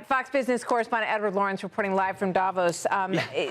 Fox Business correspondent Edward Lawrence reporting live from Davos.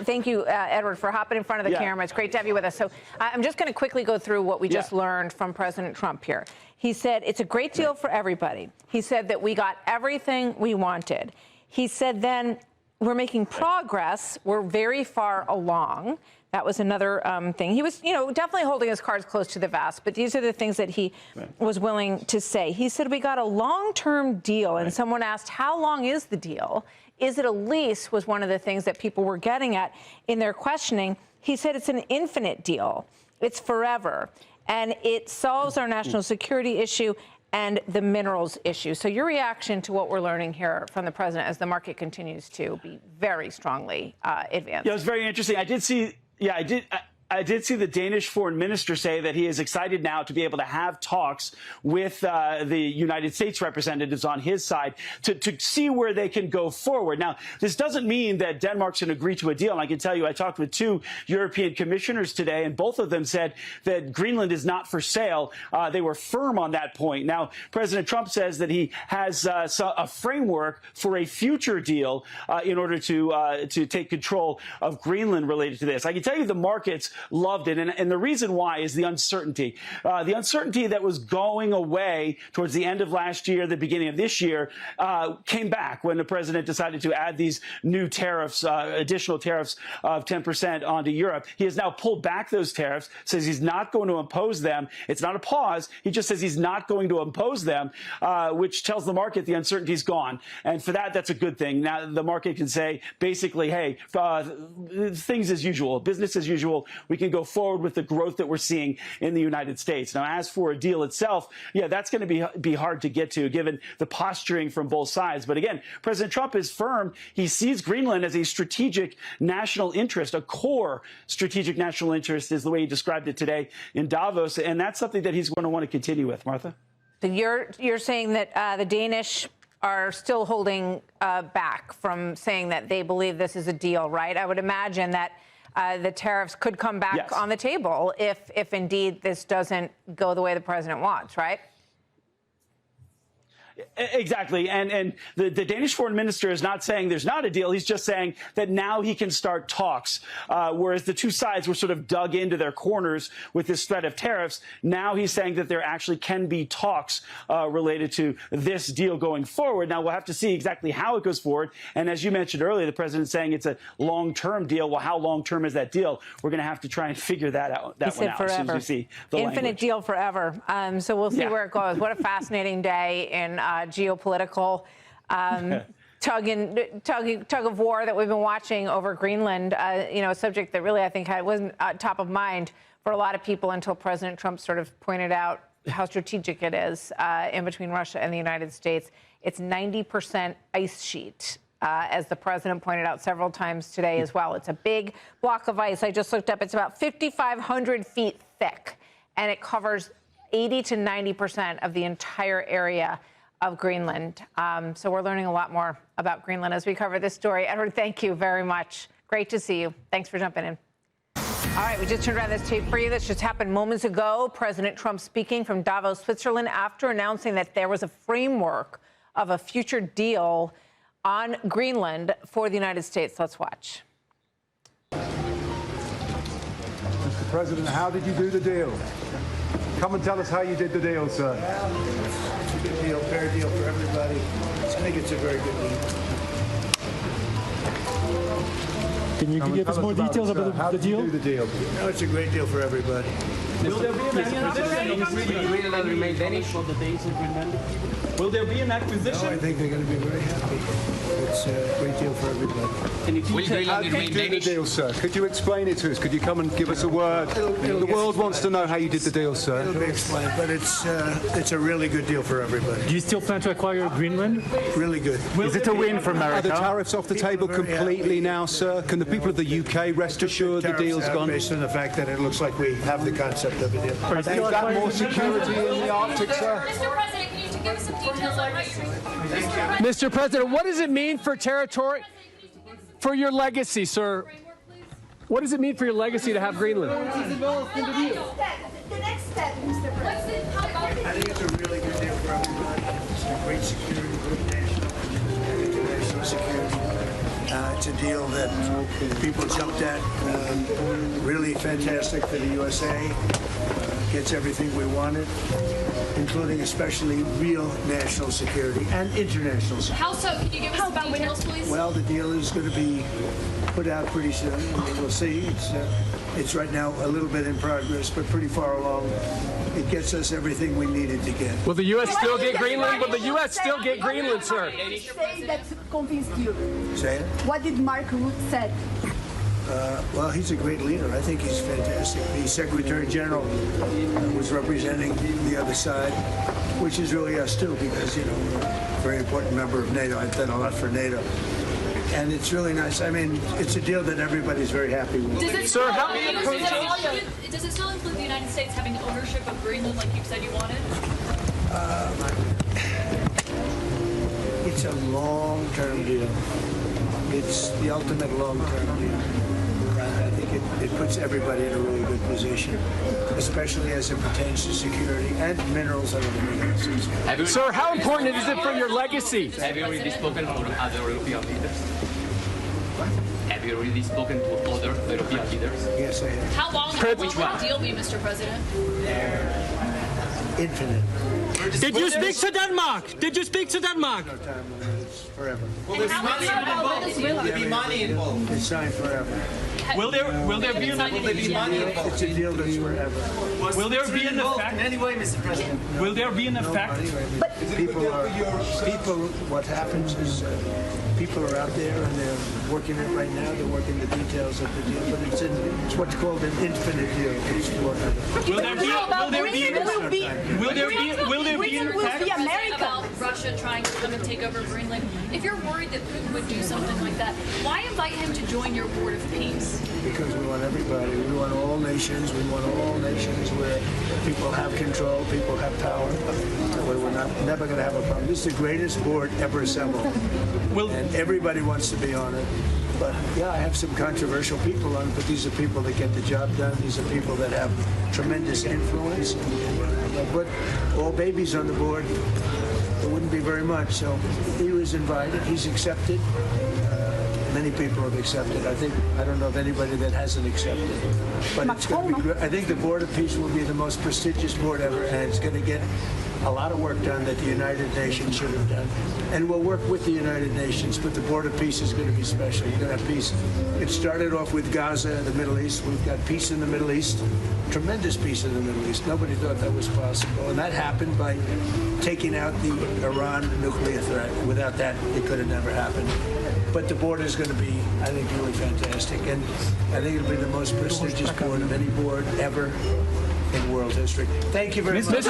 Thank you, Edward, for hopping in front of the camera. It's great to have you with us. So I'm just going to quickly go through what we just learned from President Trump here. He said it's a great deal for everybody. He said that we got everything we wanted. He said then we're making progress. We're very far along. That was another thing. He was, definitely holding his cards close to the vest, but these are the things that he was willing to say. He said, we got a long-term deal, and someone asked, how long is the deal? Is it a lease, was one of the things that people were getting at in their questioning. He said it's an infinite deal. It's forever, and it solves our national security issue and the minerals issue. So your reaction to what we're learning here from the president as the market continues to be very strongly advanced? Yeah, it was very interesting. I did see the Danish foreign minister say that he is excited now to be able to have talks with the United States representatives on his side to see where they can go forward. Now, this doesn't mean that Denmark's going to agree to a deal. And I can tell you, I talked with 2 European commissioners today, and both of them said that Greenland is not for sale. They were firm on that point. Now, President Trump says that he has a framework for a future deal in order to take control of Greenland related to this. I can tell you the markets loved it. And the reason why is the uncertainty. The uncertainty that was going away towards the end of last year, the beginning of this year, came back when the president decided to add these new tariffs, additional tariffs of 10% onto Europe. He has now pulled back those tariffs, says he's not going to impose them. It's not a pause. He just says he's not going to impose them, which tells the market the uncertainty's gone. And for that, that's a good thing. Now the market can say, basically, hey, things as usual, business as usual. We can go forward with the growth that we're seeing in the United States. Now, as for a deal itself, that's going to be hard to get to, given the posturing from both sides. But again, President Trump is firm. He sees Greenland as a strategic national interest, a core strategic national interest is the way he described it today in Davos. And that's something that he's going to want to continue with. Martha? So you're saying that the Danish are still holding back from saying that they believe this is a deal, right? I would imagine that the tariffs could come back on the table if indeed this doesn't go the way the president wants, right? Exactly. And the Danish foreign minister is not saying there's not a deal. He's just saying that now he can start talks, whereas the 2 sides were sort of dug into their corners with this threat of tariffs. Now he's saying that there actually can be talks related to this deal going forward. Now, we'll have to see exactly how it goes forward. And as you mentioned earlier, the president's saying it's a long-term deal. Well, how long-term is that deal? We're going to have to try and figure that out. That one out as soon as we see the infinite language. Deal forever. So we'll see where it goes. What a fascinating day in geopolitical tug of war that we've been watching over Greenland. A subject that really I think wasn't top of mind for a lot of people until President Trump sort of pointed out how strategic it is in between Russia and the United States. It's 90% ice sheet. As the president pointed out several times today as well. It's a big block of ice. I just looked up. It's about 5,500 feet thick, and it covers 80 to 90% of the entire area of Greenland. So we're learning a lot more about Greenland as we cover this story. Edward, thank you very much. Great to see you. Thanks for jumping in. All right, we just turned around this tape for you. This just happened moments ago. President Trump speaking from Davos, Switzerland, after announcing that there was a framework of a future deal on Greenland for the United States. Let's watch. Mr. President, how did you do the deal? Come and tell us how you did the deal, sir. Well, it's a good deal, fair deal for everybody. I think it's a very good deal. Can you give us more details about the deal? How did you do the deal? No, it's a great deal for everybody. Will there be an acquisition? Greenland remain Danish for the days of Greenland? Will there be an acquisition? No, I think they're going to be very happy. It's a great deal for everybody. How did you do the deal, sir? Could you explain it to us? Could you come and give us a word? The world wants to know how you did the deal, sir. It'll be explained, but it's a really good deal for everybody. Do you still plan to acquire Greenland? Really good. Is it a win for America? Are the tariffs off the table completely now, sir? Can the people of the UK rest assured the deal's gone? Based on the fact that it looks like we have the concept of a deal. Is that more security in the Arctic, sir? Mr. President, can you give us some details on what you're... Mr. President, what does it mean for territory, for your legacy, sir? What does it mean for your legacy to have Greenland? The next step, Mr. President. I think it's a really good deal for everybody. It's a great security, good national It's a deal that people jumped at. Really fantastic for the USA. Gets everything we wanted, including especially real national security and international security. How so? Can you give us some details, please? Well, the deal is going to be put out pretty soon. I mean, we'll see. It's right now a little bit in progress, but pretty far along. It gets us everything we needed to get. Will the U.S. still get Greenland? Will the U.S. still get Greenland, sir? Say that convinced you. Say it? What did Mark Rutte said? Well, he's a great leader. I think he's fantastic. The Secretary General was representing the other side, which is really us too, because, you know, we're a very important member of NATO. I've done a lot for NATO. And it's really nice. I mean, it's a deal that everybody's very happy with. Does it Sir, how does it still include the United States having ownership of Greenland like you said you wanted? It's a long-term deal. It's the ultimate long-term deal. I think it puts everybody in a really good position, especially as it pertains to security and minerals and other minerals. Sir, how important is it for your legacy? Have you already spoken to other European leaders? Have you already spoken to other European leaders? Yes, I have. How long will the deal be, Mr. President? Infinite. Did you speak to Denmark? Did you speak to Denmark? No time limit. It's forever. Will there be money involved? It's signed forever. Will there be money involved? It's a deal that's forever. Will there be an effect in any way, Mr. President? Will there be an effect? What happens is people are out there and they're working it right now. They're working the details of the deal, but it's what's called an infinite deal. It's forever. Will there be an effect? About Russia trying to come and take over Greenland. If you're worried that Putin would do something like that, why invite him to join your board of peace? Because we want everybody. We want all nations. We want all nations where people have control, people have power. That way we're never going to have a problem. This is the greatest board ever assembled. And everybody wants to be on it. But yeah, I have some controversial people on it, but these are people that get the job done. These are people that have tremendous influence. But all babies on the board, it wouldn't be very much. So he was invited. He's accepted. Many people have accepted. I don't know of anybody that hasn't accepted. But it's going to be great. I think the Board of Peace will be the most prestigious board ever, and it's going to get a lot of work done that the United Nations should have done. And we'll work with the United Nations, but the Board of Peace is going to be special. You're going to have peace. It started off with Gaza, the Middle East. We've got peace in the Middle East, tremendous peace in the Middle East. Nobody thought that was possible. And that happened by taking out the Iran nuclear threat. Without that, it could have never happened. But the board is going to be, I think, really fantastic. And I think it'll be the most prestigious board of any board ever in world history. Thank you very much.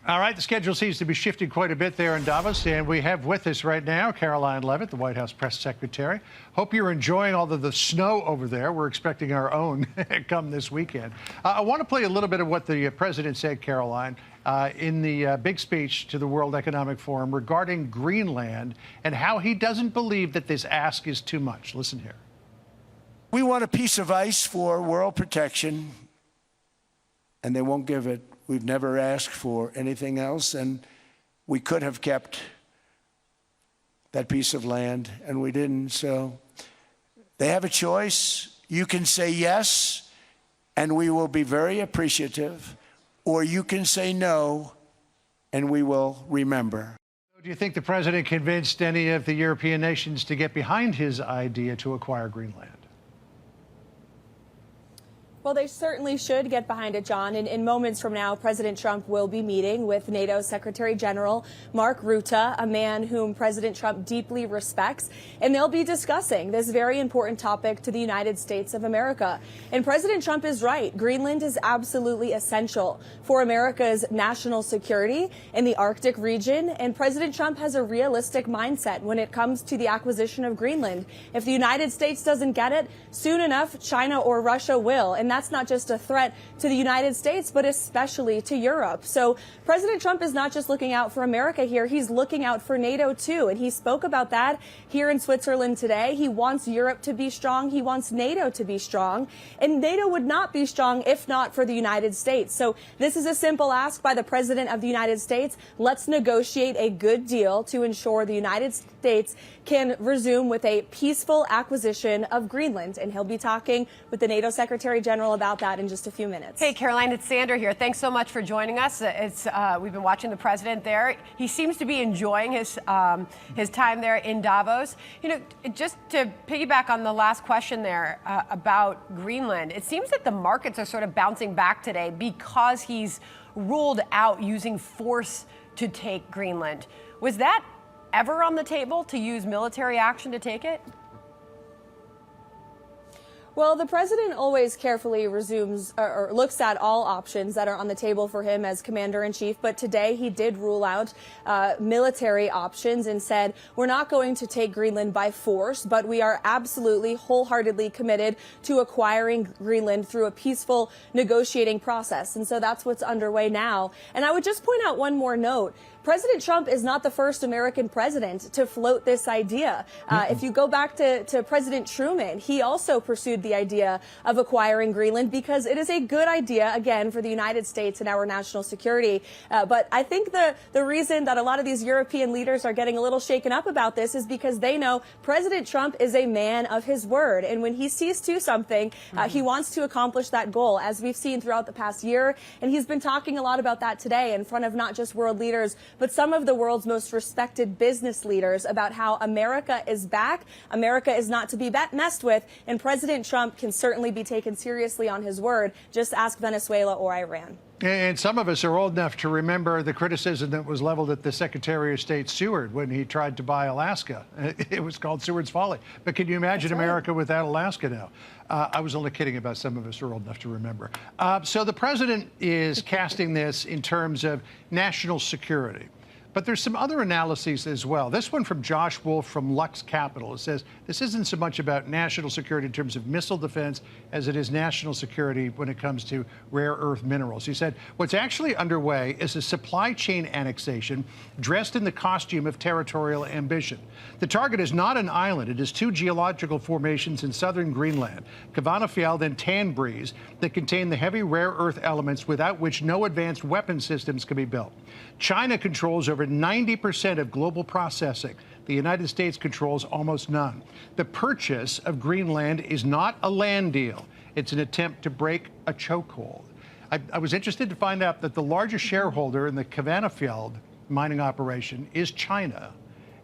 All right, the schedule seems to be shifting quite a bit there in Davos, and we have with us right now Caroline Leavitt, the White House press secretary. Hope you're enjoying all of the snow over there. We're expecting our own come this weekend. I want to play a little bit of what the president said, Caroline, in the big speech to the World Economic Forum regarding Greenland and how he doesn't believe that this ask is too much. Listen here. We want a piece of ice for world protection, and they won't give it. We've never asked for anything else, and we could have kept that piece of land, and we didn't. So they have a choice. You can say yes, and we will be very appreciative, or you can say no, and we will remember. Do you think the president convinced any of the European nations to get behind his idea to acquire Greenland? Well, they certainly should get behind it, John. And in moments from now, President Trump will be meeting with NATO Secretary General Mark Rutte, a man whom President Trump deeply respects. And they'll be discussing this very important topic to the United States of America. And President Trump is right. Greenland is absolutely essential for America's national security in the Arctic region. And President Trump has a realistic mindset when it comes to the acquisition of Greenland. If the United States doesn't get it, soon enough, China or Russia will. And that's not just a threat to the United States, but especially to Europe. So President Trump is not just looking out for America here, he's looking out for NATO too. And he spoke about that here in Switzerland today. He wants Europe to be strong. He wants NATO to be strong. And NATO would not be strong if not for the United States. So this is a simple ask by the President of the United States. Let's negotiate a good deal to ensure the United States can resume with a peaceful acquisition of Greenland. And he'll be talking with the NATO Secretary General about that in just a few minutes. Hey, Caroline, it's Sandra here. Thanks so much for joining us. We've been watching the president there. He seems to be enjoying his time there in Davos. You know, just to piggyback on the last question there about Greenland, it seems that the markets are sort of bouncing back today because he's ruled out using force to take Greenland. Was that ever on the table, to use military action to take it? Well, the president always carefully resumes or looks at all options that are on the table for him as commander-in-chief. But today he did rule out military options and said, we're not going to take Greenland by force, but we are absolutely wholeheartedly committed to acquiring Greenland through a peaceful negotiating process. And so that's what's underway now. And I would just point out one more note. President Trump is not the first American president to float this idea. If you go back to President Truman, he also pursued the idea of acquiring Greenland because it is a good idea, again, for the United States and our national security. But I think the reason that a lot of these European leaders are getting a little shaken up about this is because they know President Trump is a man of his word. And when he sees to something, he wants to accomplish that goal, as we've seen throughout the past year. And he's been talking a lot about that today in front of not just world leaders, but some of the world's most respected business leaders about how America is back. America is not to be messed with. And President Trump can certainly be taken seriously on his word. Just ask Venezuela or Iran. And some of us are old enough to remember the criticism that was leveled at the Secretary of State Seward when he tried to buy Alaska. It was called Seward's Folly. But can you imagine America without Alaska now? I was only kidding about some of us are old enough to remember. So the president is casting this in terms of national security. But there's some other analyses as well. This one from Josh Wolf from Lux Capital. It says this isn't so much about national security in terms of missile defense as it is national security when it comes to rare earth minerals. He said what's actually underway is a supply chain annexation dressed in the costume of territorial ambition. The target is not an island. It is two geological formations in southern Greenland, Kvanefjeld and Tanbreeze, that contain the heavy rare earth elements without which no advanced weapon systems can be built. China controls over 90% of global processing. The United States controls almost none. The purchase of Greenland is not a land deal. It's an attempt to break a chokehold. I was interested to find out that the largest shareholder in the Kvanefjeld mining operation is China,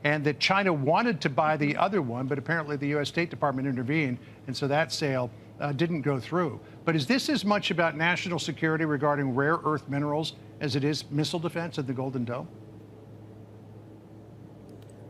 and that China wanted to buy the other one, but apparently the U.S. State Department intervened, and so that sale didn't go through. But is this as much about national security regarding rare earth minerals as it is missile defense at the Golden Dome?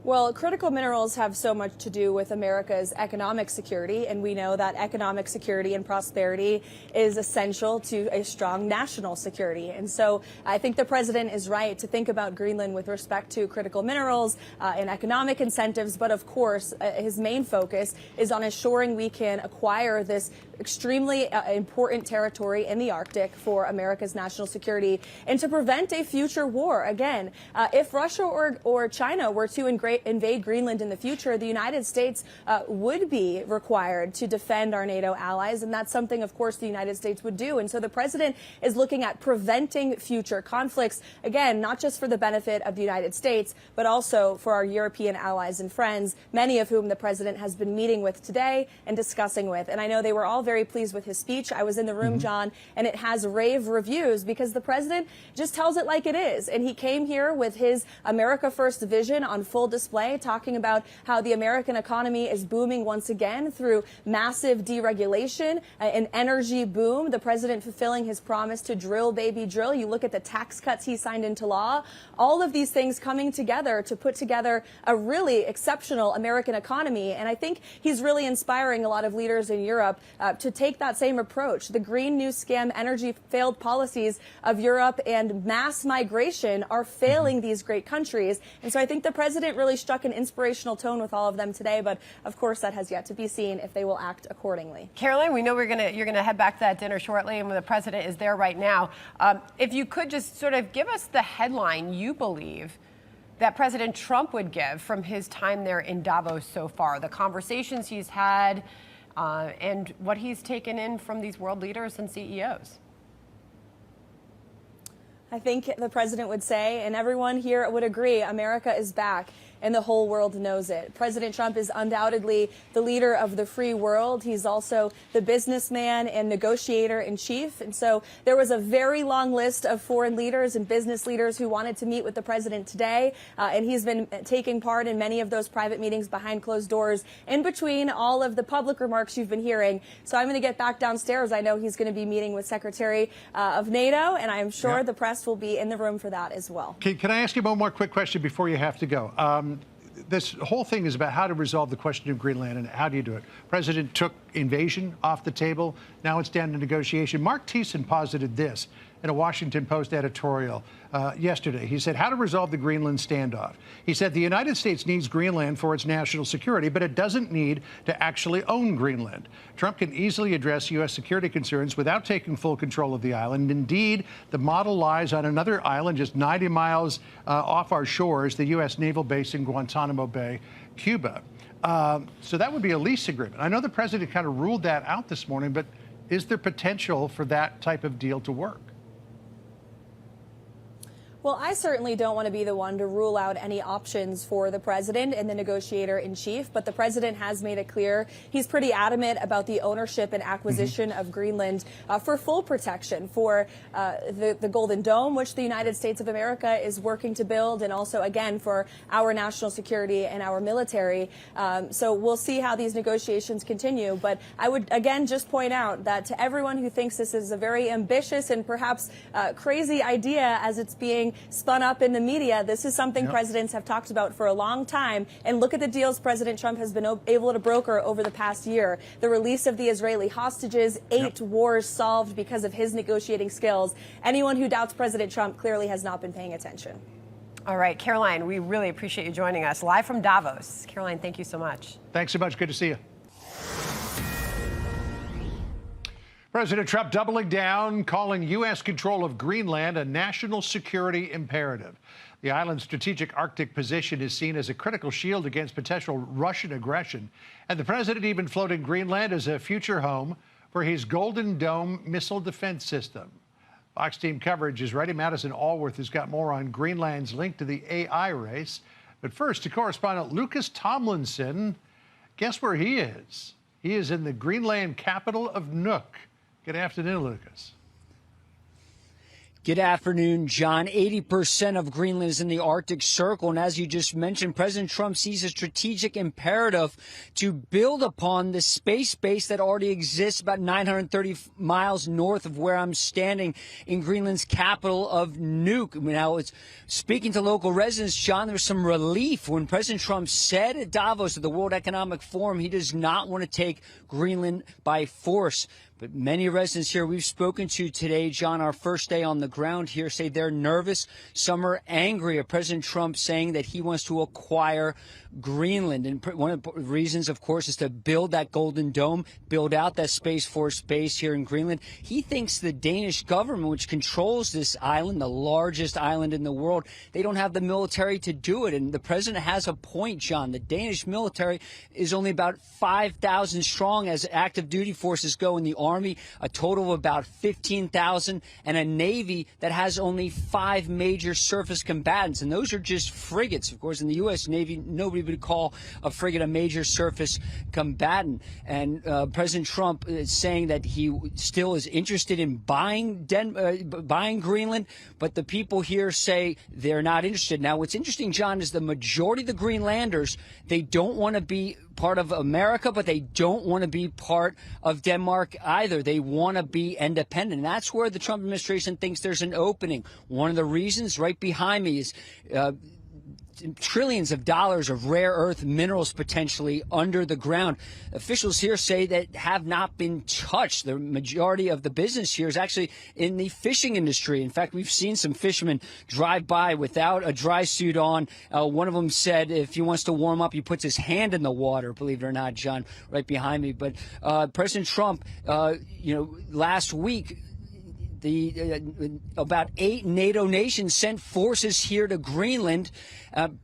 Well, critical minerals have so much to do with America's economic security, and we know that economic security and prosperity is essential to a strong national security. And so I think the president is right to think about Greenland with respect to critical minerals and economic incentives. But of course, his main focus is on ensuring we can acquire this extremely important territory in the Arctic for America's national security and to prevent a future war. Again, if Russia or China were to invade Greenland in the future, the United States would be required to defend our NATO allies. And that's something, of course, the United States would do. And so the president is looking at preventing future conflicts, again, not just for the benefit of the United States, but also for our European allies and friends, many of whom the president has been meeting with today and discussing with. And I know they were all very pleased with his speech. I was in the room, John, and it has rave reviews because the president just tells it like it is. And he came here with his America First vision on full display, talking about how the American economy is booming once again through massive deregulation, an energy boom, the president fulfilling his promise to drill, baby, drill. You look at the tax cuts he signed into law, all of these things coming together to put together a really exceptional American economy. And I think he's really inspiring a lot of leaders in Europe to take that same approach. The Green New Scam energy failed policies of Europe and mass migration are failing these great countries. And so I think the president really really struck an inspirational tone with all of them today, but of course that has yet to be seen if they will act accordingly. Caroline, we know you're gonna head back to that dinner shortly, and the president is there right now. If you could just sort of give us the headline you believe that President Trump would give from his time there in Davos so far, the conversations he's had, and what he's taken in from these world leaders and CEOs. I think the president would say, and everyone here would agree, America is back, and the whole world knows it. President Trump is undoubtedly the leader of the free world. He's also the businessman and negotiator in chief. And so there was a very long list of foreign leaders and business leaders who wanted to meet with the president today. And he's been taking part in many of those private meetings behind closed doors in between all of the public remarks you've been hearing. So I'm going to get back downstairs. I know he's going to be meeting with Secretary of NATO, and I'm sure the press will be in the room for that as well. Can I ask you one more quick question before you have to go? This whole thing is about how to resolve the question of Greenland, and how do you do it? President took invasion off the table. Now it's down to negotiation. Mark Thiessen posited this in a Washington Post editorial yesterday. He said, how to resolve the Greenland standoff. He said, the United States needs Greenland for its national security, but it doesn't need to actually own Greenland. Trump can easily address U.S. security concerns without taking full control of the island. Indeed, the model lies on another island just 90 miles off our shores, the U.S. naval base in Guantanamo Bay, Cuba. So that would be a lease agreement. I know the president kind of ruled that out this morning, but is there potential for that type of deal to work? Well, I certainly don't want to be the one to rule out any options for the president and the negotiator in chief, but the president has made it clear he's pretty adamant about the ownership and acquisition of Greenland for full protection for the Golden Dome, which the United States of America is working to build, and also, again, for our national security and our military. So we'll see how these negotiations continue. But I would, again, just point out that to everyone who thinks this is a very ambitious and perhaps crazy idea as it's being spun up in the media, this is something presidents have talked about for a long time. And look at the deals President Trump has been able to broker over the past year. The release of the Israeli hostages, 8 wars solved because of his negotiating skills. Anyone who doubts President Trump clearly has not been paying attention. All right, Caroline, we really appreciate you joining us live from Davos. Caroline, thank you so much. Thanks so much. Good to see you. President Trump doubling down, calling U.S. control of Greenland a national security imperative. The island's strategic Arctic position is seen as a critical shield against potential Russian aggression. And the president even floating Greenland as a future home for his Golden Dome missile defense system. Fox team coverage is ready. Madison Allworth has got more on Greenland's link to the AI race. But first, to correspondent Lucas Tomlinson. Guess where he is? He is in the Greenland capital of Nuuk. Good afternoon, Lucas. Good afternoon, John. 80% of Greenland is in the Arctic Circle. And as you just mentioned, President Trump sees a strategic imperative to build upon the space base that already exists about 930 miles north of where I'm standing in Greenland's capital of Nuuk. Now, it's speaking to local residents, John, there's some relief when President Trump said at Davos at the World Economic Forum he does not want to take Greenland by force. But many residents here we've spoken to today, John, our first day on the ground here, say they're nervous. Some are angry at President Trump saying that he wants to acquire Greenland. And one of the reasons, of course, is to build that Golden Dome, build out that Space Force base here in Greenland. He thinks the Danish government, which controls this island, the largest island in the world, they don't have the military to do it. And the president has a point, John. The Danish military is only about 5,000 strong as active duty forces go in the Army, a total of about 15,000, and a Navy that has only 5 major surface combatants. And those are just frigates. Of course, in the U.S. Navy, nobody would call a frigate a major surface combatant. And President Trump is saying that he still is interested in buying Greenland, but the people here say they're not interested. Now, what's interesting, John, is the majority of the Greenlanders, they don't want to be part of America, but they don't want to be part of Denmark either. They want to be independent. And that's where the Trump administration thinks there's an opening. One of the reasons right behind me is trillions of dollars of rare earth minerals potentially under the ground. Officials here say that have not been touched. The majority of the business here is actually in the fishing industry. In fact, we've seen some fishermen drive by without a dry suit on. One of them said if he wants to warm up, he puts his hand in the water, believe it or not, John, right behind me. But President Trump, last week, about 8 NATO nations sent forces here to Greenland.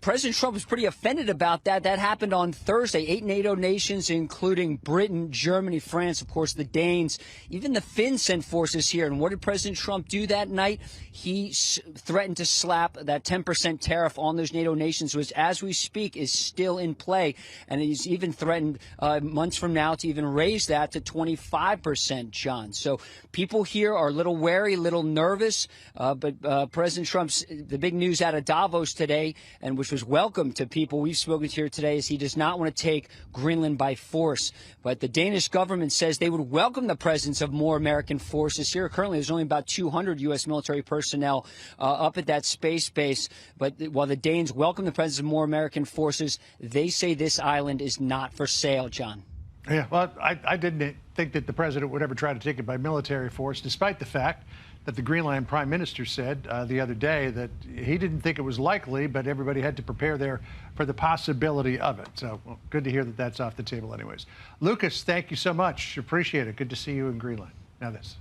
President Trump was pretty offended about that. That happened on Thursday. 8 NATO nations, including Britain, Germany, France, of course, the Danes. Even the Finns sent forces here. And what did President Trump do that night? He threatened to slap that 10% tariff on those NATO nations, which, as we speak, is still in play. And he's even threatened months from now to even raise that to 25%, John. So people here are a little wary, a little nervous. But President Trump's, the big news out of Davos today, and which was welcome to people we've spoken to here today, is he does not want to take Greenland by force. But the Danish government says they would welcome the presence of more American forces here. Currently, there's only about 200 U.S. military personnel up at that space base. But while the Danes welcome the presence of more American forces, they say this island is not for sale, John. Yeah, well, I didn't think that the president would ever try to take it by military force, despite the fact that the Greenland prime minister said the other day that he didn't think it was likely, but everybody had to prepare there for the possibility of it. So good to hear that that's off the table anyways. Lucas, thank you so much. Appreciate it. Good to see you in Greenland. Now this.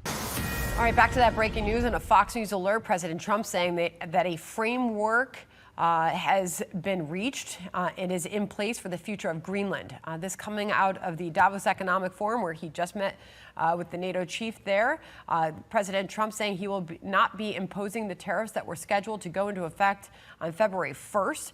All right, back to that breaking news and a Fox News alert. President Trump saying that a framework has been reached and is in place for the future of Greenland. This coming out of the Davos Economic Forum, where he just met with the NATO chief there. President Trump saying he will not be imposing the tariffs that were scheduled to go into effect on February 1st.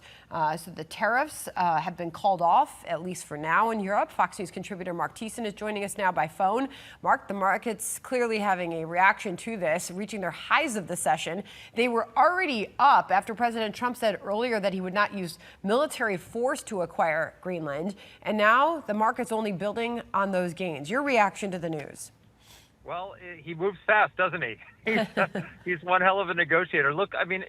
So the tariffs have been called off, at least for now, in Europe. Fox News contributor Mark Thiessen is joining us now by phone. Mark, the market's clearly having a reaction to this, reaching their highs of the session. They were already up after President Trump said earlier that he would not use military force to acquire Greenland. And now the market's only building on those gains. Your reaction to the news? Well, he moves fast, doesn't he? He's one hell of a negotiator. Look, I mean,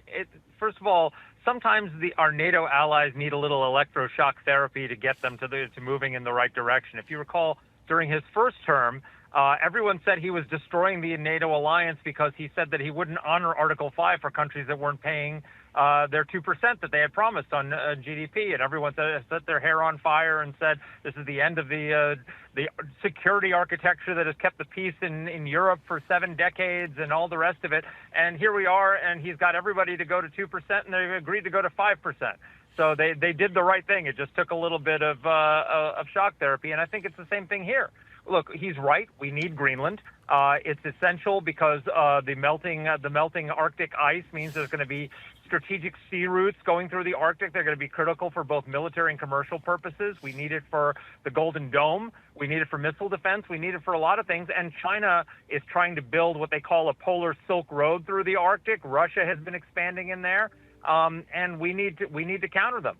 first of all, sometimes our NATO allies need a little electroshock therapy to get them to moving in the right direction. If you recall, during his first term, everyone said he was destroying the NATO alliance because he said that he wouldn't honor Article 5 for countries that weren't paying their 2% that they had promised on GDP. And everyone set their hair on fire and said this is the end of the security architecture that has kept the peace in Europe for 7 decades and all the rest of it. And here we are, and he's got everybody to go to 2%, and they've agreed to go to 5%. So they did the right thing. It just took a little bit of shock therapy, and I think it's the same thing here. Look, he's right. We need Greenland. It's essential because the melting Arctic ice means there's going to be strategic sea routes going through the Arctic. They're going to be critical for both military and commercial purposes. We need it for the Golden Dome. We need it for missile defense. We need it for a lot of things. And China is trying to build what they call a polar Silk Road through the Arctic. Russia has been expanding in there, and we need to counter them.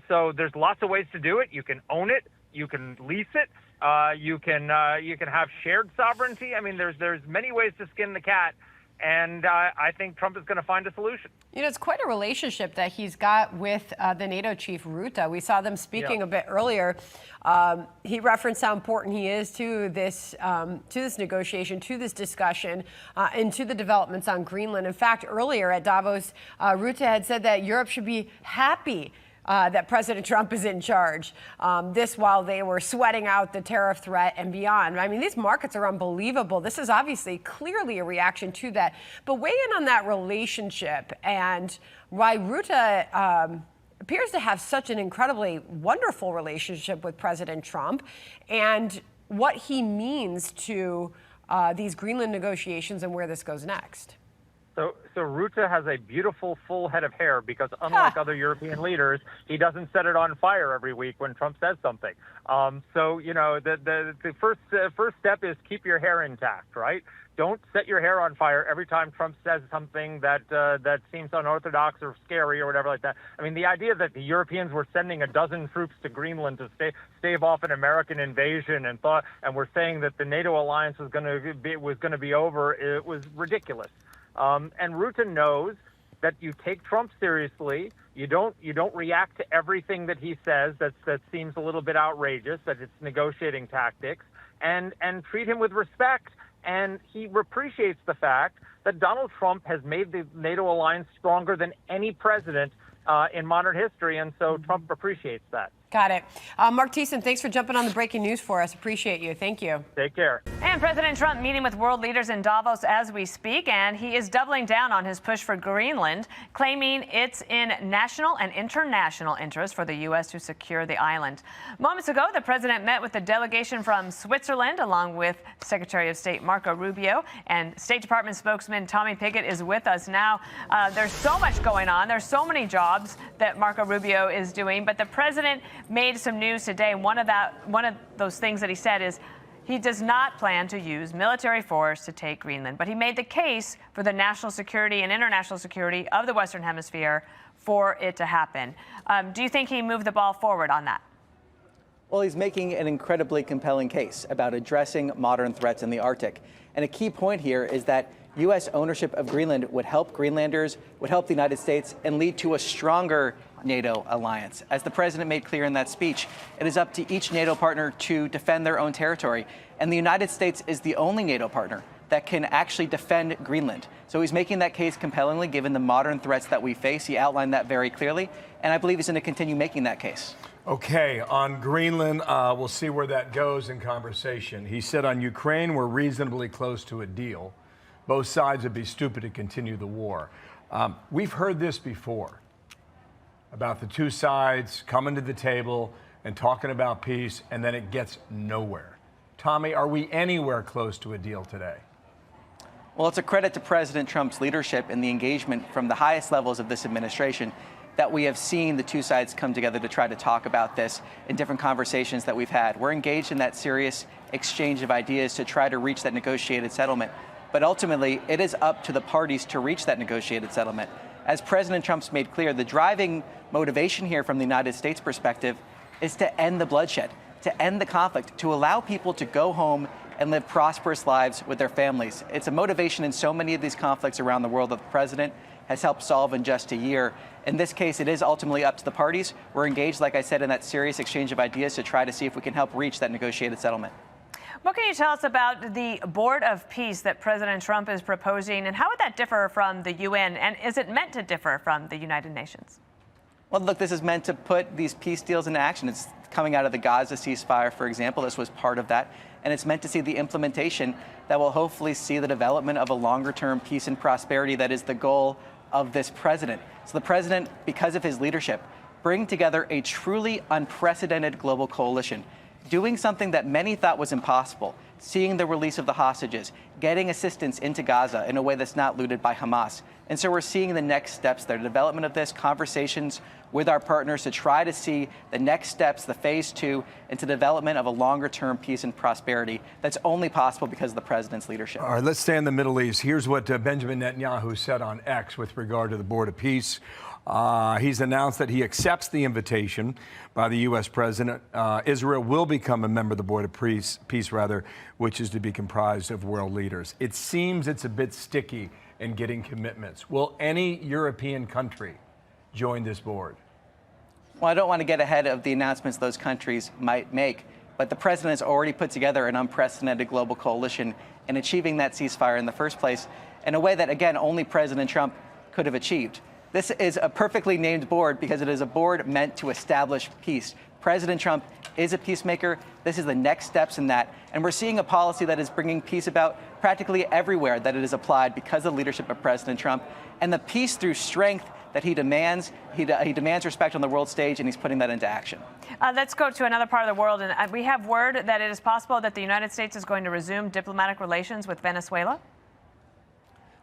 So there's lots of ways to do it. You can own it. You can lease it. You can have shared sovereignty. I mean, there's many ways to skin the cat, and I think Trump is going to find a solution. You know, it's quite a relationship that he's got with the NATO chief Rutte. We saw them speaking a bit earlier. He referenced how important he is to this negotiation, to this discussion, and to the developments on Greenland. In fact, earlier at Davos, Rutte had said that Europe should be happy that President Trump is in charge. This while they were sweating out the tariff threat and beyond. I mean, these markets are unbelievable. This is obviously clearly a reaction to that. But weigh in on that relationship and why Rutte appears to have such an incredibly wonderful relationship with President Trump and what he means to these Greenland negotiations and where this goes next. So Rutte has a beautiful full head of hair because unlike other European leaders, he doesn't set it on fire every week when Trump says something. So, you know, the first step is keep your hair intact, right? Don't set your hair on fire every time Trump says something that seems unorthodox or scary or whatever like that. I mean, the idea that the Europeans were sending 12 troops to Greenland to stave off an American invasion and were saying that the NATO alliance was going to be over, it was ridiculous. And Rutte knows that you take Trump seriously, You don't react to everything that he says that seems a little bit outrageous, that it's negotiating tactics, and treat him with respect. And he appreciates the fact that Donald Trump has made the NATO alliance stronger than any president in modern history, and so Trump appreciates that. Got it. Mark Thiessen, thanks for jumping on the breaking news for us. Appreciate you. Thank you. Take care. And President Trump meeting with world leaders in Davos as we speak, and he is doubling down on his push for Greenland, claiming it's in national and international interest for the U.S. to secure the island. Moments ago, the president met with a delegation from Switzerland, along with Secretary of State Marco Rubio, and State Department spokesman Tommy Pickett is with us now. There's so much going on. There's so many jobs that Marco Rubio is doing, but the president made some news today. One of those things that he said is he does not plan to use military force to take Greenland, but he made the case for the national security and international security of the Western Hemisphere for it to happen. Do you think he moved the ball forward on that? Well, he's making an incredibly compelling case about addressing modern threats in the Arctic. And a key point here is that U.S. ownership of Greenland would help Greenlanders, would help the United States, and lead to a stronger NATO alliance. As the president made clear in that speech, it is up to each NATO partner to defend their own territory. And the United States is the only NATO partner that can actually defend Greenland. So he's making that case compellingly, given the modern threats that we face. He outlined that very clearly, and I believe he's going to continue making that case. Okay, on Greenland, we'll see where that goes in conversation. He said on Ukraine, we're reasonably close to a deal. Both sides would be stupid to continue the war. We've heard this before about the two sides coming to the table and talking about peace, and then it gets nowhere. Tommy, are we anywhere close to a deal today? Well, it's a credit to President Trump's leadership and the engagement from the highest levels of this administration that we have seen the two sides come together to try to talk about this in different conversations that we've had. We're engaged in that serious exchange of ideas to try to reach that negotiated settlement. But ultimately, it is up to the parties to reach that negotiated settlement. As President Trump's made clear, the driving motivation here from the United States perspective is to end the bloodshed, to end the conflict, to allow people to go home and live prosperous lives with their families. It's a motivation in so many of these conflicts around the world that the president has helped solve in just a year. In this case, it is ultimately up to the parties. We're engaged, like I said, in that serious exchange of ideas to try to see if we can help reach that negotiated settlement. What can you tell us about the Board of Peace that President Trump is proposing, and how would that differ from the UN, and is it meant to differ from the United Nations? Well, look, this is meant to put these peace deals into action. It's coming out of the Gaza ceasefire, for example. This was part of that. And it's meant to see the implementation that will hopefully see the development of a longer-term peace and prosperity that is the goal of this president. So the president, because of his leadership, bring together a truly unprecedented global coalition, doing something that many thought was impossible, seeing the release of the hostages, getting assistance into Gaza in a way that's not looted by Hamas. And so we're seeing the next steps there, the development of this, conversations with our partners to try to see the next steps, the phase 2, into development of a longer-term peace and prosperity that's only possible because of the president's leadership. All right, let's stay in the Middle East. Here's what Benjamin Netanyahu said on X with regard to the Board of Peace. He's announced that he accepts the invitation by the U.S. president. Israel will become a member of the Board of Peace, which is to be comprised of world leaders. It seems it's a bit sticky in getting commitments. Will any European country join this board? Well, I don't want to get ahead of the announcements those countries might make, but the president has already put together an unprecedented global coalition in achieving that ceasefire in the first place in a way that, again, only President Trump could have achieved. This is a perfectly named board because it is a board meant to establish peace. President Trump is a peacemaker. This is the next steps in that. And we're seeing a policy that is bringing peace about practically everywhere that it is applied because of the leadership of President Trump. And the peace through strength that he demands, he demands respect on the world stage, and he's putting that into action. Let's go to another part of the world. And we have word that it is possible that the United States is going to resume diplomatic relations with Venezuela.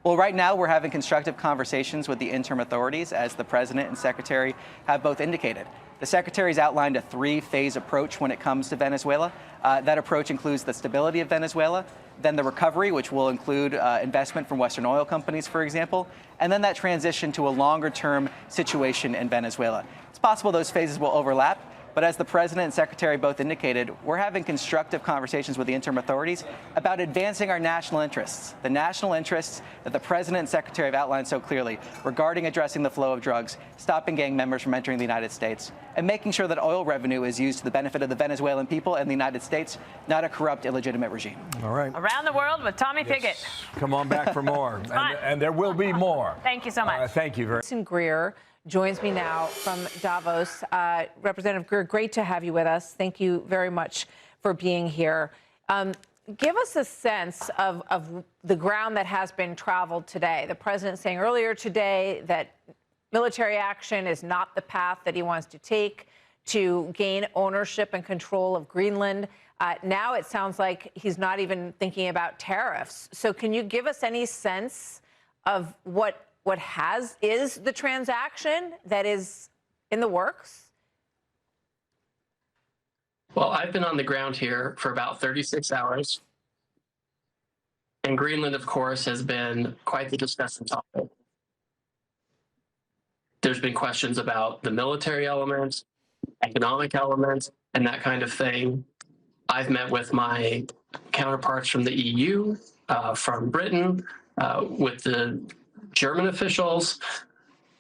Well, right now we're having constructive conversations with the interim authorities, as the president and secretary have both indicated. The secretary's outlined a 3-phase approach when it comes to Venezuela. That approach includes the stability of Venezuela, then the recovery, which will include investment from Western oil companies, for example, and then that transition to a longer-term situation in Venezuela. It's possible those phases will overlap, But as the president and secretary both indicated, we're having constructive conversations with the interim authorities about advancing our national interests, the national interests that the president and secretary have outlined so clearly regarding addressing the flow of drugs, stopping gang members from entering the United States, and making sure that oil revenue is used to the benefit of the Venezuelan people and the United States, not a corrupt, illegitimate regime. All right. Around the World with Tommy Pickett. Come on back for more. and there will be more. Thank you so much. Thank you very much. Greer joins me now from Davos. Representative Greer, great to have you with us. Thank you very much for being here. Give us a sense of the ground that has been traveled today. The president saying earlier today that military action is not the path that he wants to take to gain ownership and control of Greenland. Now it sounds like he's not even thinking about tariffs. So can you give us any sense of what is the transaction that is in the works? Well, I've been on the ground here for about 36 hours. And Greenland, of course, has been quite the discussion topic. There's been questions about the military elements, economic elements, and that kind of thing. I've met with my counterparts from the EU, from Britain, with the German officials,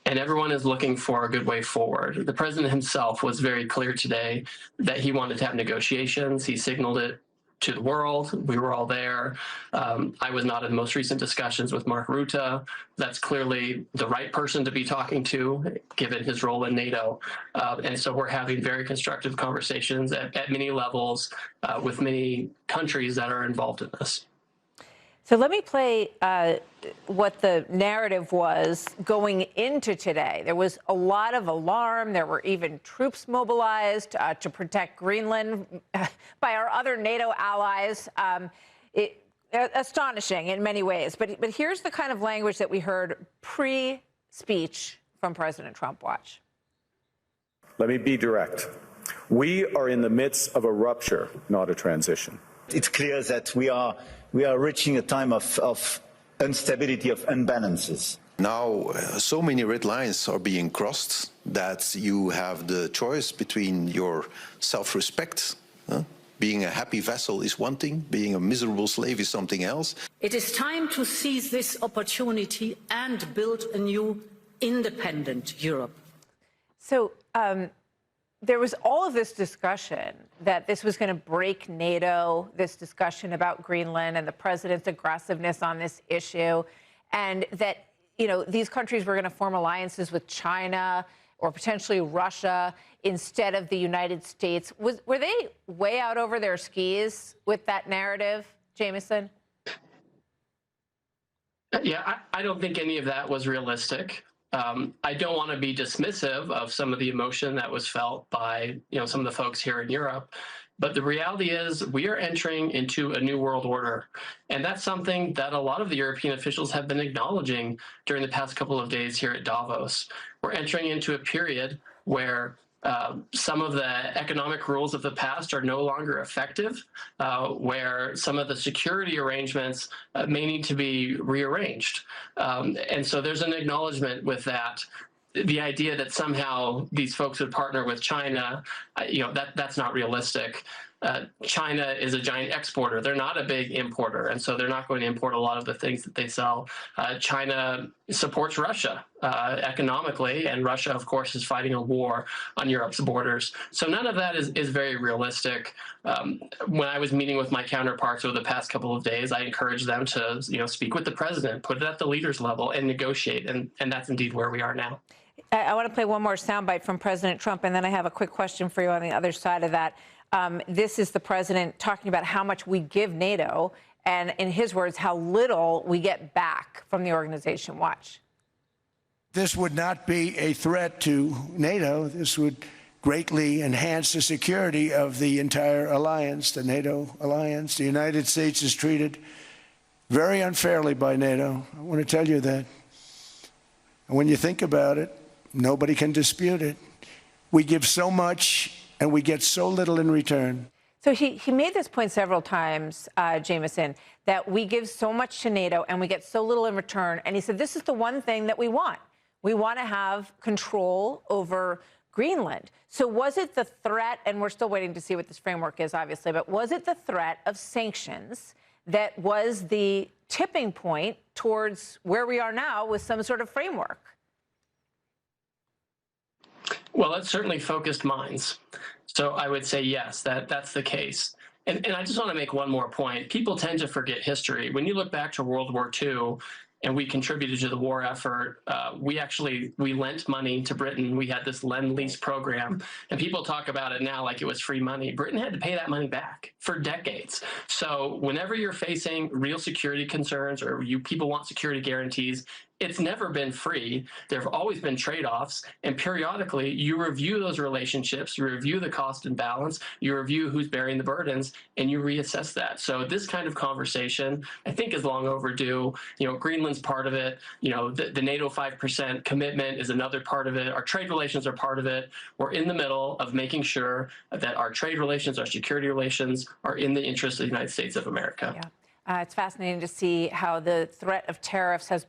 and everyone is looking for a good way forward. The president himself was very clear today that he wanted to have negotiations. He signaled it to the world. We were all there. I was not in the most recent discussions with Mark Rutte. That's clearly the right person to be talking to, given his role in NATO. And so we're having very constructive conversations at many levels with many countries that are involved in this. So let me play what the narrative was going into today. There was a lot of alarm. There were even troops mobilized to protect Greenland by our other NATO allies. Astonishing in many ways. But here's the kind of language that we heard pre-speech from President Trump. Watch. Let me be direct. We are in the midst of a rupture, not a transition. It's clear that we are reaching a time of instability, of imbalances. Now, so many red lines are being crossed that you have the choice between your self-respect. Being a happy vassal is one thing, being a miserable slave is something else. It is time to seize this opportunity and build a new independent Europe. So there was all of this discussion that this was going to break NATO, this discussion about Greenland and the president's aggressiveness on this issue, and that, you know, these countries were going to form alliances with China or potentially Russia instead of the United States. Were they way out over their skis with that narrative, Jameson? Yeah, I don't think any of that was realistic. I don't want to be dismissive of some of the emotion that was felt by, you know, some of the folks here in Europe. But the reality is we are entering into a new world order. And that's something that a lot of the European officials have been acknowledging during the past couple of days here at Davos. We're entering into a period where some of the economic rules of the past are no longer effective, where some of the security arrangements may need to be rearranged. And so there's an acknowledgement with that. The idea that somehow these folks would partner with China, you know, that's not realistic. China is a giant exporter. They're not a big importer, and so they're not going to import a lot of the things that they sell. China supports Russia economically, and Russia, of course, is fighting a war on Europe's borders. So none of that is very realistic. When I was meeting with my counterparts over the past couple of days, I encouraged them to, you know, speak with the president, put it at the leaders level, and negotiate, and that's indeed where we are now. I want to play one more soundbite from President Trump, and then I have a quick question for you on the other side of that. This is the president talking about how much we give NATO, and in his words, how little we get back from the organization. Watch. This would not be a threat to NATO. This would greatly enhance the security of the entire alliance, the NATO alliance. The United States is treated very unfairly by NATO. I want to tell you that. And when you think about it, nobody can dispute it. We give so much and we get so little in return. So he made this point several times, Jameson, that we give so much to NATO and we get so little in return. And he said, this is the one thing that we want. We want to have control over Greenland. So was it the threat, and we're still waiting to see what this framework is, obviously, but was it the threat of sanctions that was the tipping point towards where we are now with some sort of framework? Well, it certainly focused minds. So I would say yes, that's the case. And I just want to make one more point. People tend to forget history. When you look back to World War II, and we contributed to the war effort. We lent money to Britain. We had this Lend-Lease program, and people talk about it now like it was free money. Britain had to pay that money back for decades. So whenever you're facing real security concerns or people want security guarantees, it's never been free. There have always been trade-offs, and periodically you review those relationships, you review the cost and balance, you review who's bearing the burdens, and you reassess that. So this kind of conversation, I think, is long overdue. Greenland's part of it. The NATO 5% commitment is another part of it. Our trade relations are part of it. We're in the middle of making sure that our trade relations, our security relations are in the interest of the United States of America. Yeah. It's fascinating to see how the threat of tariffs has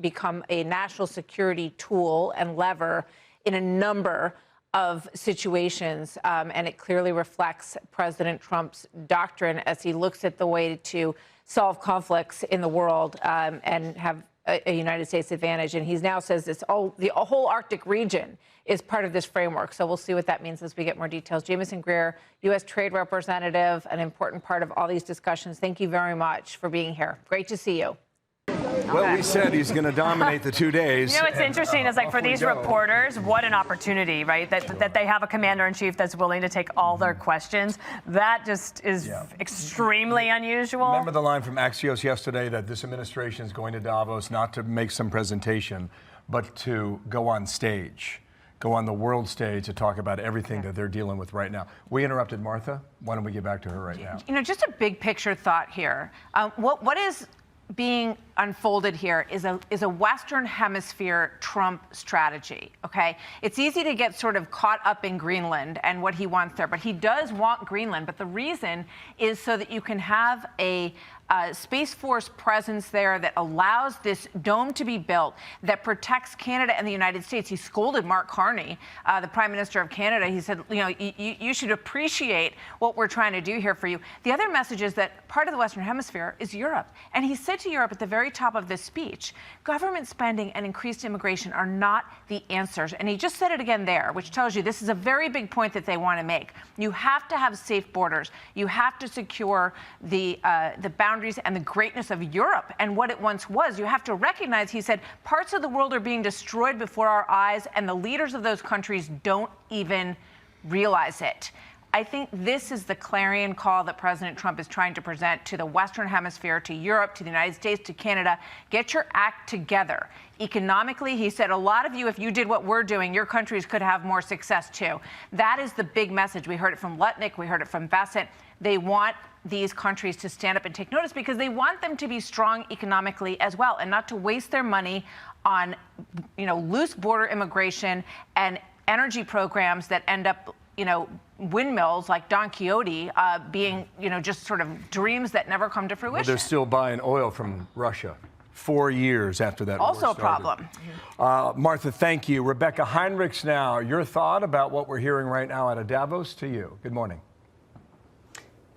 become a national security tool and lever in a number of situations, and it clearly reflects President Trump's doctrine as he looks at the way to solve conflicts in the world and have a United States advantage. And he now says the whole Arctic region is part of this framework. So we'll see what that means as we get more details. Jamieson Greer, U.S. Trade Representative, an important part of all these discussions. Thank you very much for being here. Great to see you. Well, we said he's going to dominate the 2 days. What's interesting is, like, for these reporters, what an opportunity, right? That they have a commander-in-chief that's willing to take all their questions. That just is extremely unusual. Remember the line from Axios yesterday that this administration is going to Davos not to make some presentation, but to go on stage, go on the world stage to talk about everything that they're dealing with right now. We interrupted Martha. Why don't we get back to her right now? Just a big picture thought here. What is being unfolded here is a Western Hemisphere Trump strategy, okay? It's easy to get sort of caught up in Greenland and what he wants there, but he does want Greenland. But the reason is so that you can have a Space Force presence there that allows this dome to be built that protects Canada and the United States. He scolded Mark Carney, the Prime Minister of Canada. He said, you should appreciate what we're trying to do here for you. The other message is that part of the Western Hemisphere is Europe. And he said to Europe at the very top of this speech, government spending and increased immigration are not the answers. And he just said it again there, which tells you this is a very big point that they want to make. You have to have safe borders. You have to secure the boundaries and the greatness of Europe and what it once was. You have to recognize, he said, parts of the world are being destroyed before our eyes, and the leaders of those countries don't even realize it. I think this is the clarion call that President Trump is trying to present to the Western Hemisphere, to Europe, to the United States, to Canada. Get your act together. Economically, he said, a lot of you, if you did what we're doing, your countries could have more success too. That is the big message. We heard it from Lutnick. We heard it from Bassett. They want these countries to stand up and take notice because they want them to be strong economically as well and not to waste their money on, loose border immigration and energy programs that end up, windmills like Don Quixote being, just sort of dreams that never come to fruition. Well, they're still buying oil from Russia 4 years after that also war a problem. Martha, thank you. Rebecca Heinrichs now, your thought about what we're hearing right now out of Davos to you. Good morning.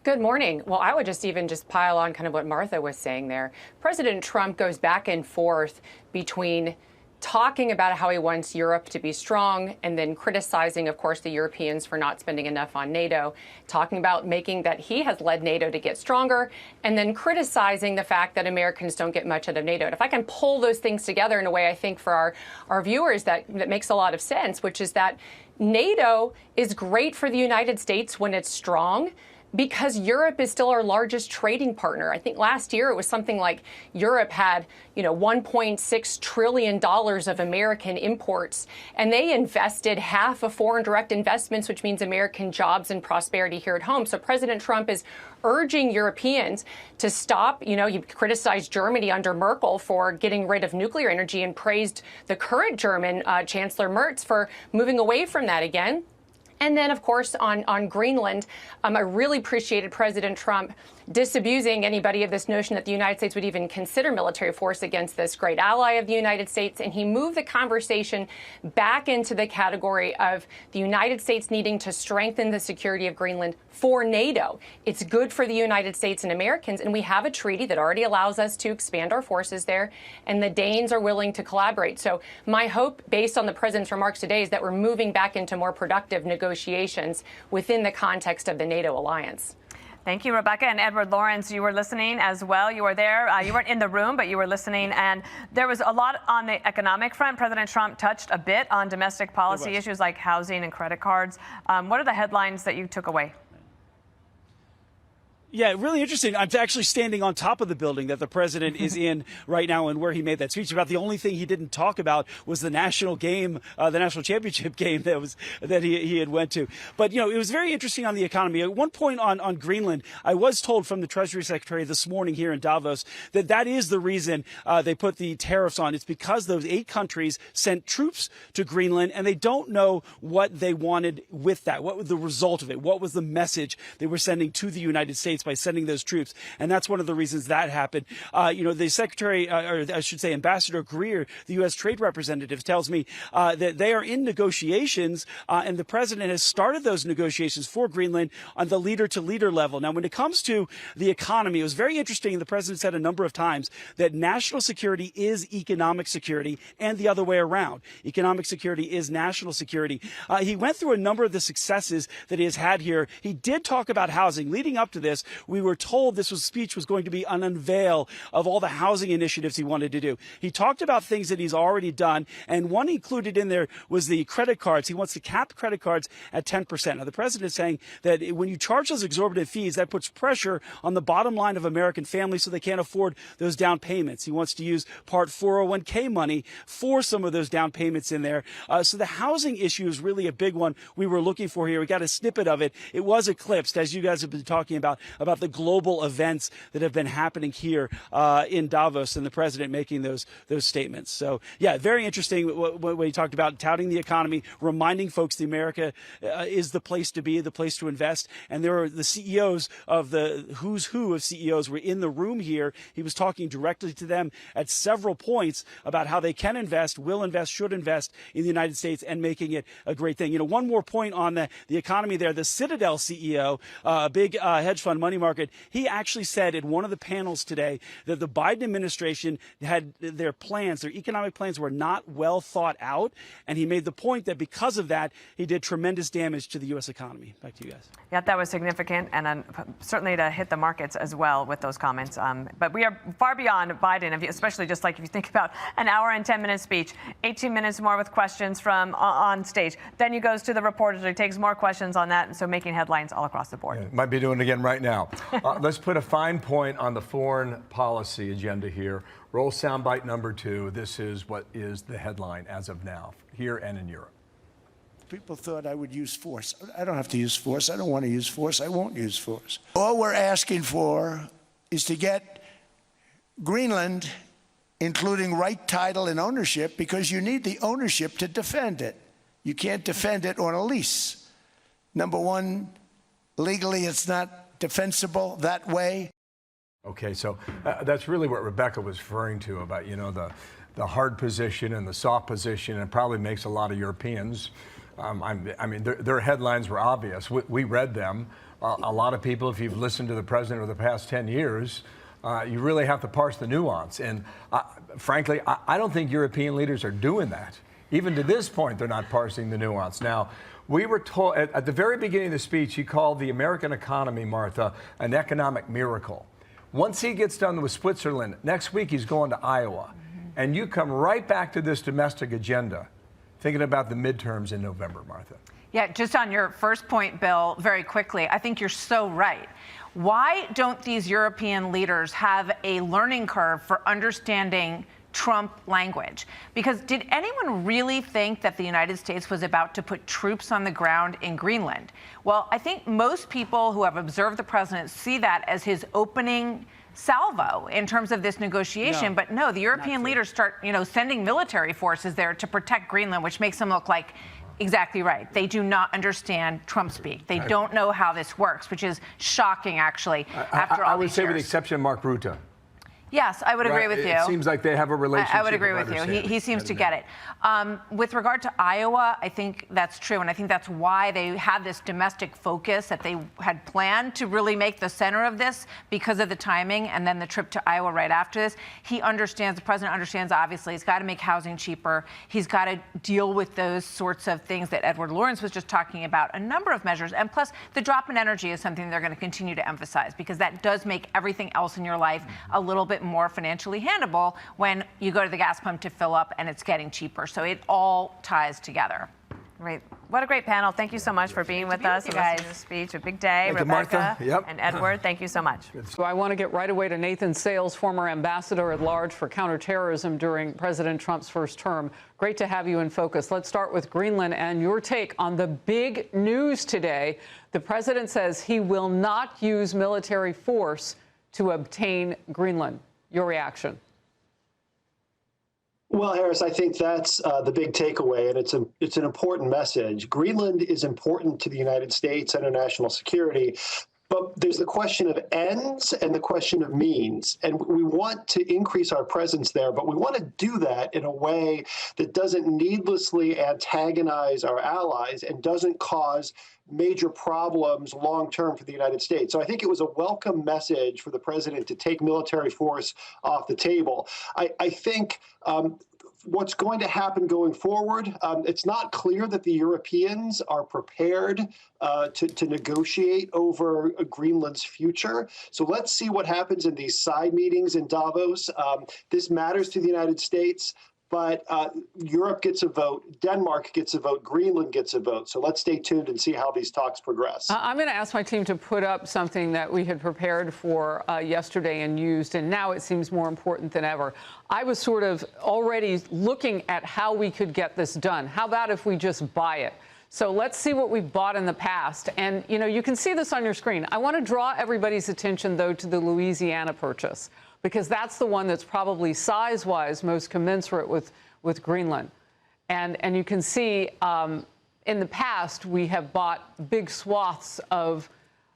Good morning. Well, I would just pile on kind of what Martha was saying there. President Trump goes back and forth between talking about how he wants Europe to be strong and then criticizing, of course, the Europeans for not spending enough on NATO, talking about making that he has led NATO to get stronger, and then criticizing the fact that Americans don't get much out of NATO. And if I can pull those things together in a way, I think for our viewers that makes a lot of sense, which is that NATO is great for the United States when it's strong, because Europe is still our largest trading partner. I think last year it was something like Europe had, $1.6 trillion of American imports, and they invested half of foreign direct investments, which means American jobs and prosperity here at home. So President Trump is urging Europeans to stop. He criticized Germany under Merkel for getting rid of nuclear energy and praised the current German Chancellor Merz for moving away from that again. And then, of course, on Greenland, I really appreciated President Trump disabusing anybody of this notion that the United States would even consider military force against this great ally of the United States. And he moved the conversation back into the category of the United States needing to strengthen the security of Greenland for NATO. It's good for the United States and Americans, and we have a treaty that already allows us to expand our forces there, and the Danes are willing to collaborate. So my hope, based on the president's remarks today, is that we're moving back into more productive negotiations within the context of the NATO alliance. Thank you, Rebecca. And Edward Lawrence, you were listening as well. You were there. You weren't in the room, but you were listening. And there was a lot on the economic front. President Trump touched a bit on domestic policy issues like housing and credit cards. What are the headlines that you took away? Yeah, really interesting. I'm actually standing on top of the building that the president is in right now and where he made that speech. About the only thing he didn't talk about was the national game, the national championship game that he had went to. But, it was very interesting on the economy. At one point on Greenland, I was told from the Treasury Secretary this morning here in Davos that is the reason they put the tariffs on. It's because those 8 countries sent troops to Greenland and they don't know what they wanted with that. What was the result of it? What was the message they were sending to the United States by sending those troops? And that's one of the reasons that happened. The secretary, or I should say Ambassador Greer, the U.S. trade representative, tells me that they are in negotiations and the president has started those negotiations for Greenland on the leader-to-leader level. Now, when it comes to the economy, it was very interesting. The president said a number of times that national security is economic security and the other way around. Economic security is national security. He went through a number of the successes that he has had here. He did talk about housing. Leading up to this, we were told this speech was going to be an unveil of all the housing initiatives he wanted to do. He talked about things that he's already done, and one included in there was the credit cards. He wants to cap credit cards at 10%. Now, the president is saying that when you charge those exorbitant fees, that puts pressure on the bottom line of American families so they can't afford those down payments. He wants to use part 401k money for some of those down payments in there. So the housing issue is really a big one we were looking for here. We got a snippet of it. It was eclipsed, as you guys have been talking about the global events that have been happening here in Davos and the president making those statements. So, yeah, very interesting what he talked about, touting the economy, reminding folks that America is the place to be, the place to invest. And there are the CEOs of the who's who of CEOs were in the room here. He was talking directly to them at several points about how they can invest, will invest, should invest in the United States and making it a great thing. One more point on the economy there. The Citadel CEO, a big hedge fund money market, he actually said in one of the panels today that the Biden administration had their economic plans were not well thought out. And he made the point that because of that, he did tremendous damage to the U.S. economy. Back to you guys. Yeah, that was significant and certainly to hit the markets as well with those comments. But we are far beyond Biden, especially just like if you think about an hour and 10-minute speech, 18 minutes more with questions from on stage. Then he goes to the reporters. He takes more questions on that. And so making headlines all across the board. Yeah, might be doing it again right now. Let's put a fine point on the foreign policy agenda here. Roll soundbite number 2. This is what is the headline as of now, here and in Europe. People thought I would use force. I don't have to use force. I don't want to use force. I won't use force. All we're asking for is to get Greenland, including right title and ownership, because you need the ownership to defend it. You can't defend it on a lease. Number one, legally it's not defensible that way. Okay, so that's really what Rebecca was referring to about, the hard position and the soft position, and probably makes a lot of Europeans. Their headlines were obvious. We read them. A lot of people, if you've listened to the president over the past 10 years, you really have to parse the nuance. And frankly, I don't think European leaders are doing that. Even to this point, they're not parsing the nuance. Now, we were told at the very beginning of the speech, he called the American economy, Martha, an economic miracle. Once he gets done with Switzerland, next week he's going to Iowa. And you come right back to this domestic agenda, thinking about the midterms in November, Martha. Yeah, just on your first point, Bill, very quickly, I think you're so right. Why don't these European leaders have a learning curve for understanding Trump language? Because did anyone really think that the United States was about to put troops on the ground in Greenland? Well, I think most people who have observed the president see that as his opening salvo in terms of this negotiation. But no, the European leaders start, sending military forces there to protect Greenland, which makes them look like Exactly right. They do not understand Trump speak. They don't know how this works, which is shocking, actually, after all I would these say years. with the exception of Mark Rutte. Yes, I would agree with you. It seems like they have a relationship. I would agree with you. He seems to get it. With regard to Iowa, I think that's true, and I think that's why they had this domestic focus that they had planned to really make the center of this because of the timing and then the trip to Iowa right after this. He understands, the president understands, obviously, he's got to make housing cheaper. He's got to deal with those sorts of things that Edward Lawrence was just talking about, a number of measures. And plus, the drop in energy is something they're going to continue to emphasize because that does make everything else in your life a little bit more financially handleable when you go to the gas pump to fill up and it's getting cheaper. So it all ties together. Great. What a great panel. Thank you so much for being with us and listening to the speech. A big day. Thank you, Rebecca Martha. and Edward, thank you so much. So I want to get right away to Nathan Sales, former ambassador at large for counterterrorism during President Trump's first term. Great to have you in focus. Let's start with Greenland and your take on the big news today. The president says he will not use military force to obtain Greenland. Your reaction? Well, Harris, I think that's the big takeaway, and it's an important message. Greenland is important to the United States and our national security, but there's the question of ends and the question of means. And we want to increase our presence there, but we want to do that in a way that doesn't needlessly antagonize our allies and doesn't cause major problems long-term for the United States. So I think it was a welcome message for the president to take military force off the table. I think what's going to happen going forward, it's not clear that the Europeans are prepared to negotiate over Greenland's future. So let's see what happens in these side meetings in Davos. This matters to the United States. But Europe gets a vote, Denmark gets a vote, Greenland gets a vote. So let's stay tuned and see how these talks progress. I'm going to ask my team to put up something that we had prepared for yesterday and used, and now it seems more important than ever. I was sort of already looking at how we could get this done. How about if we just buy it? So let's see what we've bought in the past. And, you know, you can see this on your screen. I want to draw everybody's attention, though, to the Louisiana purchase, because that's the one that's probably size-wise most commensurate with Greenland. And you can see in the past, we have bought big swaths of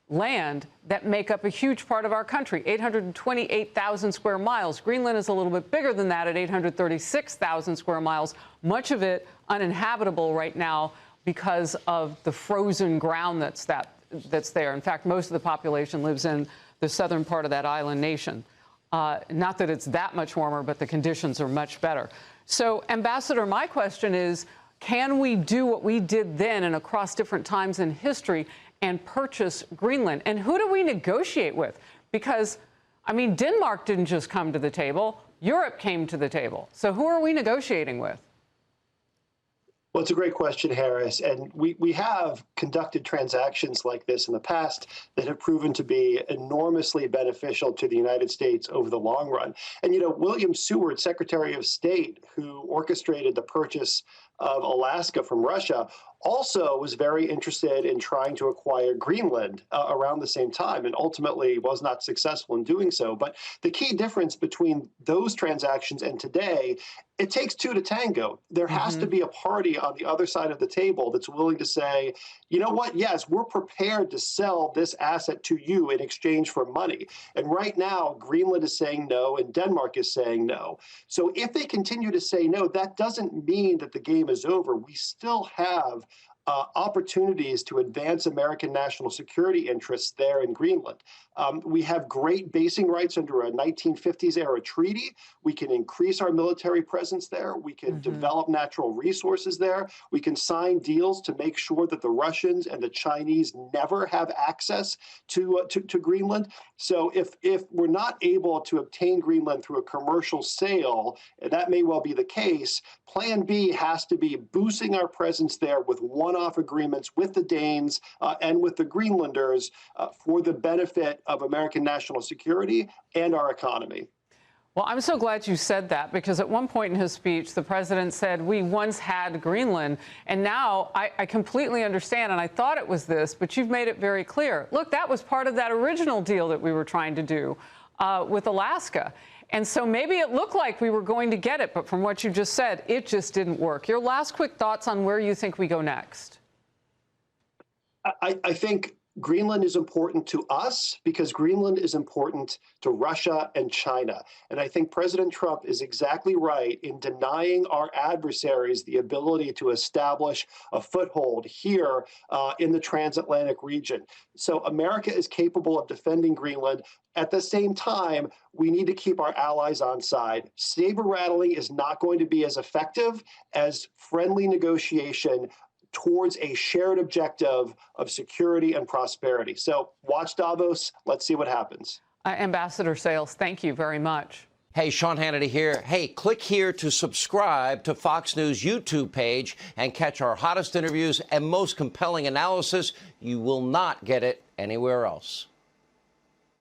land that make up a huge part of our country, 828,000 square miles. Greenland is a little bit bigger than that at 836,000 square miles, much of it uninhabitable right now because of the frozen ground that's there. In fact, most of the population lives in the southern part of that island nation. Not that it's that much warmer, but the conditions are much better. So, Ambassador, my question is, can we do what we did then and across different times in history and purchase Greenland? And who do we negotiate with? Because, I mean, Denmark didn't just come to the table. Europe came to the table. So who are we negotiating with? Well, it's a great question, Harris. And we have conducted transactions like this in the past that have proven to be enormously beneficial to the United States over the long run. And, you know, William Seward, Secretary of State, who orchestrated the purchase of Alaska from Russia, also was very interested in trying to acquire Greenland around the same time and ultimately was not successful in doing so. But the key difference between those transactions and today, it takes two to tango. There has to be a party on the other side of the table that's willing to say, you know what, yes, we're prepared to sell this asset to you in exchange for money. And right now, Greenland is saying no and Denmark is saying no. So if they continue to say no, that doesn't mean that the game is over. We still have opportunities to advance American national security interests there in Greenland. We have great basing rights under a 1950s era treaty. We can increase our military presence there. We can develop natural resources there. We can sign deals to make sure that the Russians and the Chinese never have access to Greenland. So if we're not able to obtain Greenland through a commercial sale, and that may well be the case, Plan B has to be boosting our presence there with one-off agreements with the Danes and with the Greenlanders for the benefit of American national security and our economy. Well, I'm so glad you said that, because at one point in his speech, the president said, we once had Greenland, and now I completely understand, and I thought it was this, but you've made it very clear. Look, that was part of that original deal that we were trying to do with Alaska. And so maybe it looked like we were going to get it, but from what you just said, it just didn't work. Your last quick thoughts on where you think we go next? I think Greenland is important to us because Greenland is important to Russia and China. And I think President Trump is exactly right in denying our adversaries the ability to establish a foothold here in the transatlantic region. So America is capable of defending Greenland. At the same time, we need to keep our allies on side. Saber rattling is not going to be as effective as friendly negotiation towards a shared objective of security and prosperity. So watch Davos. Let's see what happens. Ambassador Sales, thank you very much. Hey, Sean Hannity here. Hey, click here to subscribe to Fox News YouTube page and catch our hottest interviews and most compelling analysis. You will not get it anywhere else.